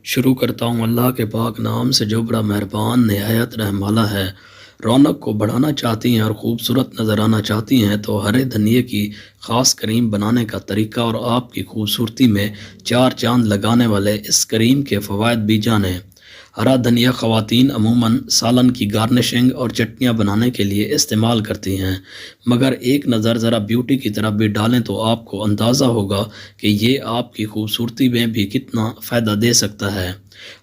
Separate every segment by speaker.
Speaker 1: شروع کرتا ہوں اللہ کے پاک نام سے جو بڑا مہربان نہایت رحم والا ہے۔ رونق کو بڑھانا چاہتی ہیں اور خوبصورت نظر آنا چاہتی ہیں تو ہرے دھنیے کی خاص کریم بنانے کا طریقہ اور آپ کی خوبصورتی میں چار چاند لگانے والے اس کریم کے فوائد بھی جانیں۔ ہرا دھنیا خواتین عموماً سالن کی گارنشنگ اور چٹنیاں بنانے کے لیے استعمال کرتی ہیں، مگر ایک نظر ذرا بیوٹی کی طرف بھی ڈالیں تو آپ کو اندازہ ہوگا کہ یہ آپ کی خوبصورتی میں بھی کتنا فائدہ دے سکتا ہے۔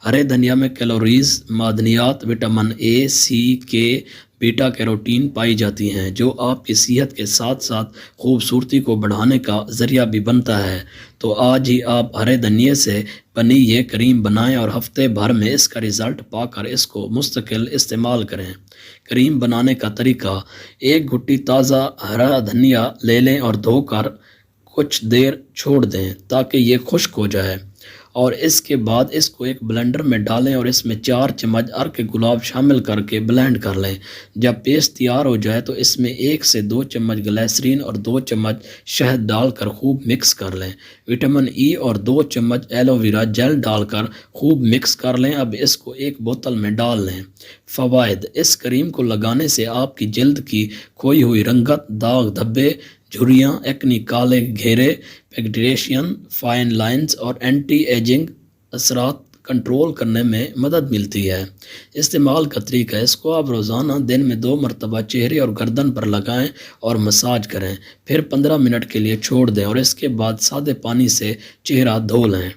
Speaker 1: ہرے دھنیا میں کیلوریز، معدنیات، وٹامن اے، سی، کے، بیٹا کیروٹین پائی جاتی ہیں جو آپ کی صحت کے ساتھ ساتھ خوبصورتی کو بڑھانے کا ذریعہ بھی بنتا ہے۔ تو آج ہی آپ ہرے دھنیے سے بنی یہ کریم بنائیں اور ہفتے بھر میں اس کا رزلٹ پا کر اس کو مستقل استعمال کریں۔ کریم بنانے کا طریقہ: ایک گھٹی تازہ ہرا دھنیا لے لیں اور دھو کر کچھ دیر چھوڑ دیں تاکہ یہ خشک ہو جائے، اور اس کے بعد اس کو ایک بلینڈر میں ڈالیں اور اس میں 4 چمچ عرق گلاب شامل کر کے بلینڈ کر لیں۔ جب پیسٹ تیار ہو جائے تو اس میں 1 سے 2 چمچ گلیسرین اور 2 چمچ شہد ڈال کر خوب مکس کر لیں۔ وٹامن ای اور 2 چمچ ایلو ویرا جیل ڈال کر خوب مکس کر لیں۔ اب اس کو ایک بوتل میں ڈال لیں۔ فوائد: اس کریم کو لگانے سے آپ کی جلد کی کھوئی ہوئی رنگت، داغ دھبے، جھریاں، ایکنی، کالے گھیرے، پیگمنٹیشن، فائن لائنز اور اینٹی ایجنگ اثرات کنٹرول کرنے میں مدد ملتی ہے۔ استعمال کا طریقہ: اس کو آپ روزانہ دن میں 2 مرتبہ چہرے اور گردن پر لگائیں اور مساج کریں، پھر 15 منٹ کے لیے چھوڑ دیں اور اس کے بعد سادے پانی سے چہرہ دھو لیں۔